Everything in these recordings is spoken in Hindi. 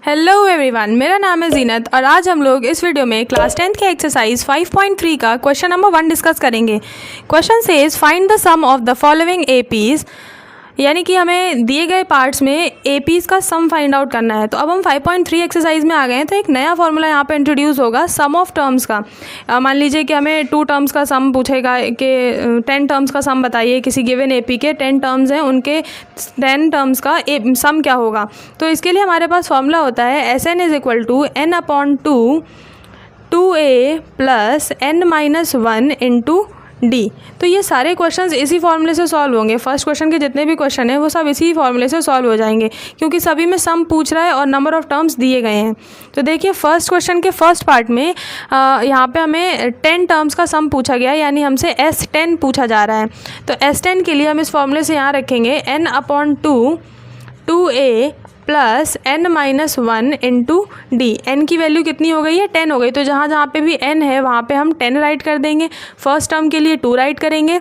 हेलो एवरीवन, मेरा नाम है जीनत और आज हम लोग इस वीडियो में क्लास 10th के एक्सरसाइज 5.3 का क्वेश्चन नंबर 1 डिस्कस करेंगे। Question says find the sum of the following APs, यानी कि हमें दिए गए पार्ट्स में एपीज़ का सम फाइंड आउट करना है। तो अब हम 5.3 एक्सरसाइज में आ गए हैं, तो एक नया फॉर्मूला यहाँ पे इंट्रोड्यूस होगा सम ऑफ टर्म्स का। मान लीजिए कि हमें 2 टर्म्स का सम पूछेगा कि 10 टर्म्स का सम बताइए, किसी गिवन एपी के 10 टर्म्स हैं, उनके 10 टर्म्स का सम क्या होगा। तो इसके लिए हमारे पास फॉर्मूला होता है SN = n/2 2a + n-1 × D। तो ये सारे क्वेश्चंस इसी फॉर्मूले से सॉल्व होंगे। फर्स्ट क्वेश्चन के जितने भी क्वेश्चन हैं वो सब इसी फॉर्मूले से सॉल्व हो जाएंगे, क्योंकि सभी में सम पूछ रहा है और नंबर ऑफ़ टर्म्स दिए गए हैं। तो देखिए फर्स्ट क्वेश्चन के फर्स्ट पार्ट में यहाँ पे हमें 10 टर्म्स का सम पूछा गया, यानी हमसे S10 पूछा जा रहा है। तो S10 के लिए हम इस फॉर्मूले से यहाँ रखेंगे n/2 2a + n-1 × D। n की वैल्यू कितनी हो गई है, 10 हो गई। तो जहाँ जहाँ पे भी n है वहाँ पे हम 10 राइट कर देंगे। फर्स्ट टर्म के लिए 2 राइट करेंगे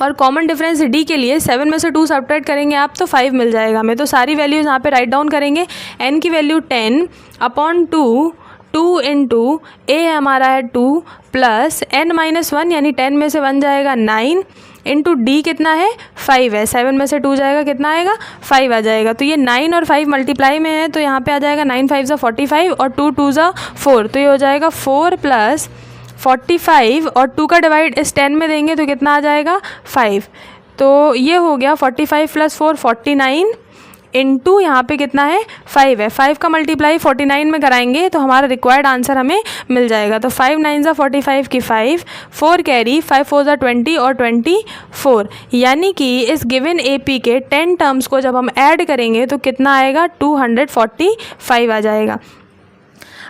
और कॉमन डिफरेंस d के लिए 7 में से 2 सब्ट्रैक्ट करेंगे आप तो 5 मिल जाएगा हमें। तो सारी वैल्यूज़ यहाँ पे राइट डाउन करेंगे। n की वैल्यू 10/2 2 × a हमारा है 2 + n-1 यानी 10 में से 1 जाएगा 9 × D कितना है 5 है। 7 में से 2 जाएगा, कितना आएगा 5 आ जाएगा। तो ये 9 और 5 मल्टीप्लाई में है, तो यहाँ पे आ जाएगा 9 × 5 = 45 और 2 × 2 = 4। तो ये हो जाएगा 4 + 45 और 2 का डिवाइड इस 10 में देंगे तो कितना आ जाएगा 5। तो ये हो गया 45 + 4 49 इंटू यहाँ पे कितना है 5 है। 5 का मल्टीप्लाई 49 में कराएंगे तो हमारा रिक्वायर्ड आंसर हमें मिल जाएगा। तो 5 9 = 45 की 5 4 कैरी 5 4 = 20 और 24, यानी कि इस गिवन एपी के 10 टर्म्स को जब हम ऐड करेंगे तो कितना आएगा 245 आ जाएगा।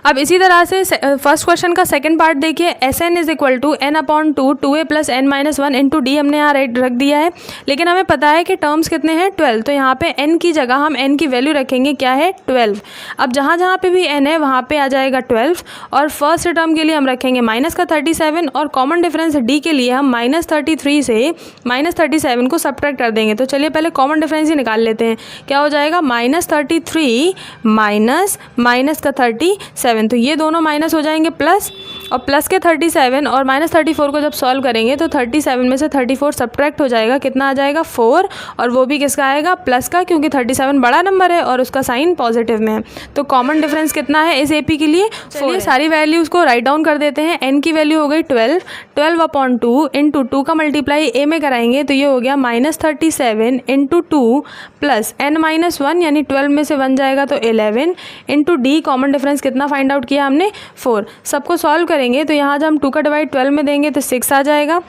अब इसी तरह से फर्स्ट क्वेश्चन का सेकंड पार्ट देखिए। SN = n/2 2a + n-1 × D हमने यहाँ रख दिया है, लेकिन हमें पता है कि टर्म्स कितने हैं 12। तो यहाँ पे n की जगह हम n की वैल्यू रखेंगे, क्या है 12। अब जहाँ जहाँ पे भी n है वहाँ पे आ जाएगा 12 और फर्स्ट टर्म के लिए हम रखेंगे -37 और कॉमन डिफरेंस D के लिए हम -33 से -37 को सब्ट्रैक्ट कर देंगे। तो चलिए पहले कॉमन डिफरेंस ही निकाल लेते हैं। क्या हो जाएगा -33 -37, तो ये दोनों माइनस हो जाएंगे प्लस, और प्लस के 37 और -34 को जब सॉल्व करेंगे तो 37 में से 34 सब्ट्रैक्ट हो जाएगा, कितना आ जाएगा 4, और वो भी किसका आएगा प्लस का, क्योंकि 37 बड़ा नंबर है और उसका साइन पॉजिटिव में है। तो कॉमन डिफरेंस कितना है इस एपी के लिए 4। सारी वैल्यूज़ को राइट डाउन कर देते हैं। n की वैल्यू हो गई 12/2 × 2 का मल्टीप्लाई a में कराएंगे तो ये हो गया -37 × 2 + n-1 यानी 12 में से 1 जाएगा तो 11 × D। कॉमन डिफरेंस कितना फाइंड आउट किया हमने 4। सबको सॉल्व करेंगे तो यहाँ जब हम 2 का डिवाइड 12 में देंगे तो 6 आ जाएगा।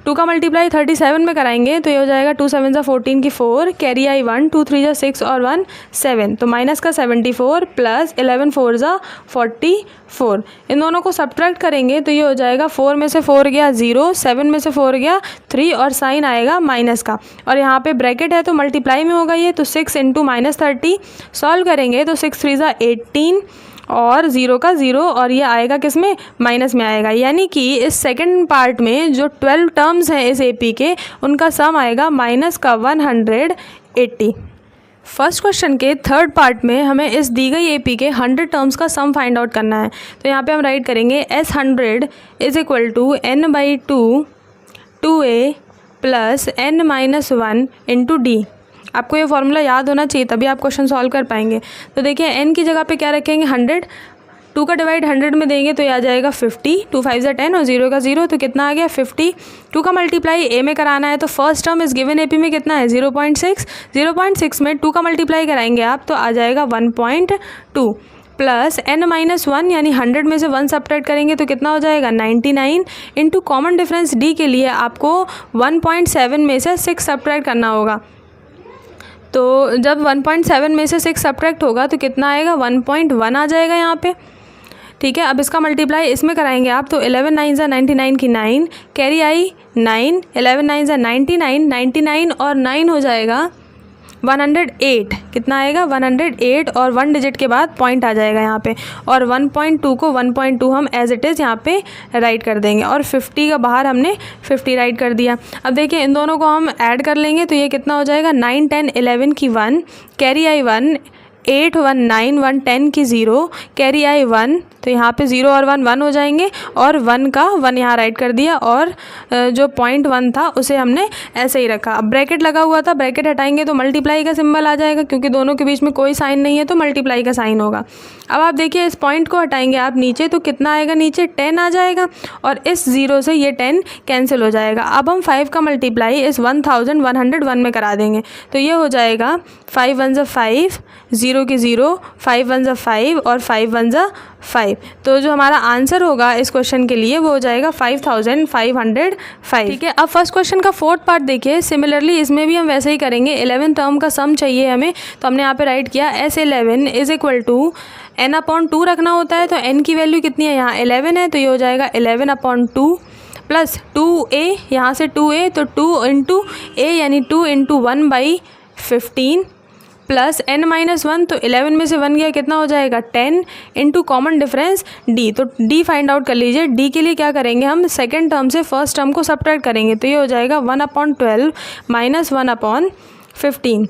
2 का मल्टीप्लाई 37 में कराएंगे तो ये हो जाएगा 2 7 = 14 की 4 कैरी आई 1 2 3 = 6 और 1 7, तो माइनस का 74 + 11 4 = 44। इन दोनों को सब्ट्रैक्ट करेंगे तो ये हो जाएगा 4 में से 4 गया 0, 7 में से 4 गया 3 और साइन आएगा माइनस का, और यहाँ पे ब्रैकेट है तो मल्टीप्लाई में होगा ये, तो 6 × -30 सॉल्व करेंगे तो 6 3 = 18 और 0 का 0, और ये आएगा किस में माइनस में आएगा। यानी कि इस सेकंड पार्ट में जो 12 टर्म्स हैं इस एपी के उनका सम आएगा -180। फर्स्ट क्वेश्चन के थर्ड पार्ट में हमें इस दी गई एपी के 100 टर्म्स का सम फाइंड आउट करना है। तो यहाँ पे हम राइट करेंगे S100 = n/2 2a + n-1 × D। आपको ये फॉर्मूला याद होना चाहिए, तभी आप क्वेश्चन सॉल्व कर पाएंगे। तो देखिए n की जगह पे क्या रखेंगे 100, 2 का डिवाइड 100 में देंगे तो ये आ जाएगा 50, 2 5 = 10 और 0 का 0, तो कितना आ गया 50। 2 का मल्टीप्लाई a में कराना है तो फर्स्ट टर्म इस गिवन एपी में कितना है 0.6, 0.6 में 2 का मल्टीप्लाई कराएंगे आप तो आ जाएगा 1.2 + n-1 यानी 100 में से 1 सब्ट्रैक्ट करेंगे तो कितना हो जाएगा 99 × कॉमन डिफरेंस D के लिए आपको 1.7 में से 6 सब्ट्रैक्ट करना होगा। तो जब 1.7 में से 6 सब्ट्रैक्ट होगा तो कितना आएगा 1.1 आ जाएगा यहाँ पे। ठीक है, अब इसका मल्टीप्लाई इसमें कराएंगे आप तो 11 9 = 99 की 9 कैरी आई 9, 11 9 = 99, 99 और 9 हो जाएगा 108। कितना आएगा 108 और 1 डिजिट के बाद पॉइंट आ जाएगा यहाँ पे, और 1.2 को 1.2 हम एज इट इज़ यहाँ पे राइट कर देंगे, और 50 का बाहर हमने 50 राइट कर दिया। अब देखिए इन दोनों को हम ऐड कर लेंगे तो ये कितना हो जाएगा 9 10 11 की 1 कैरी आई 1 8 1 9 1 10 की 0 कैरी आई 1, तो यहाँ पे 0 और 1 1 हो जाएंगे और 1 का 1 यहाँ राइट कर दिया और जो 0.1 था उसे हमने ऐसे ही रखा। अब ब्रैकेट लगा हुआ था, ब्रैकेट हटाएंगे तो मल्टीप्लाई का सिंबल आ जाएगा, क्योंकि दोनों के बीच में कोई साइन नहीं है तो मल्टीप्लाई का साइन होगा। अब आप देखिए इस पॉइंट को हटाएंगे आप नीचे तो कितना आएगा, नीचे 10 आ जाएगा और इस 0 से ये 10 कैंसिल हो जाएगा। अब हम 5 का मल्टीप्लाई इस 1101 में करा देंगे तो ये हो जाएगा 5 1 ज़ा 5, 0 की 0, 5 1 ज़ा 5 और 5 1 ज़ा 5। तो जो हमारा आंसर होगा इस क्वेश्चन के लिए वो हो जाएगा 5505। ठीक है, अब फर्स्ट क्वेश्चन का फोर्थ पार्ट देखिए। सिमिलरली इसमें भी हम वैसे ही करेंगे। 11 टर्म का सम चाहिए हमें, तो हमने यहाँ पे राइट किया S11 is equal to n/2 रखना होता है। तो n की वैल्यू कितनी है, यहाँ 11 है तो ये हो जाएगा 11/2 प्लस 2a, यहाँ से 2a तो 2 इंटू a यानी 2 इंटू 1/15 प्लस n-1, तो 11 में से 1 गया कितना हो जाएगा 10 इंटू कॉमन डिफरेंस d, तो d फाइंड आउट कर लीजिए। d के लिए क्या करेंगे हम सेकेंड टर्म से फर्स्ट टर्म को सब्ट्रैक्ट करेंगे तो ये हो जाएगा 1/12 माइनस 1/15।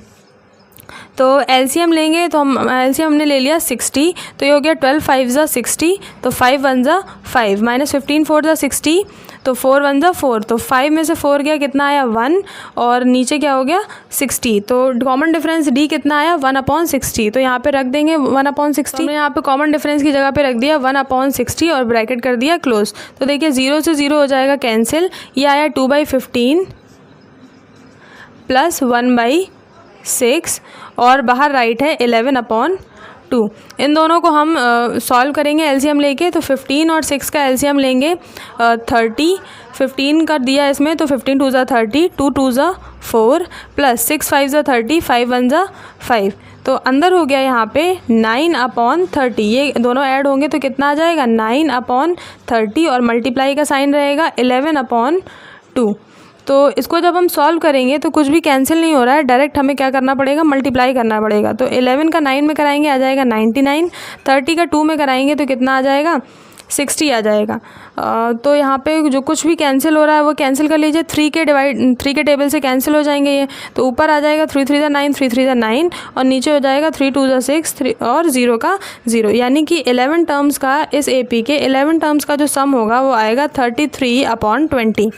तो एलसीएम लेंगे तो हम एलसीएम हमने ले लिया 60, तो ये हो गया 12 5 ज़ा 60, तो 5 1 ज़ा 5 माइनस 15 4 ज़ा 60, तो 4 1 ज़ा 4, तो 5 में से 4 गया कितना आया 1 और नीचे क्या हो गया 60, तो कॉमन डिफरेंस d कितना आया 1/60, तो यहाँ पे रख देंगे 1/60। तो यहाँ पे कॉमन डिफरेंस की जगह पे रख दिया 1/60 और ब्रैकेट कर दिया क्लोज। तो देखिए 0 से 0 हो जाएगा कैंसिल, ये आया 2/15 प्लस 1/6 और बाहर राइट है 11/2। इन दोनों को हम सॉल्व करेंगे एलसीएम लेके, तो 15 और 6 का एलसीएम लेंगे 30, 15 कर दिया इसमें तो 15 2 ज़ा 30, 2 2 ज़ा 4 प्लस 6 5 ज़ा 30, 5 1 ज़ा 5, तो अंदर हो गया यहाँ पे 9/30। ये दोनों ऐड होंगे तो कितना आ जाएगा 9/30 और मल्टीप्लाई का साइन रहेगा 11/2। तो इसको जब हम सॉल्व करेंगे तो कुछ भी कैंसिल नहीं हो रहा है, डायरेक्ट हमें क्या करना पड़ेगा मल्टीप्लाई करना पड़ेगा। तो 11 का 9 में कराएंगे आ जाएगा 99, 30 का 2 में कराएंगे तो कितना आ जाएगा 60 आ जाएगा। तो यहाँ पे जो कुछ भी कैंसिल हो रहा है वो कैंसिल कर लीजिए। 3 के टेबल से कैंसिल हो जाएंगे ये, तो ऊपर आ जाएगा 3 3 ज़ा 9, 3 3 ज़ा 9 और नीचे हो जाएगा 3 2 ज़ा 6 3 और 0 का 0, यानी कि 11 टर्म्स का इस AP के 11 टर्म्स का जो सम होगा वो आएगा 33/20।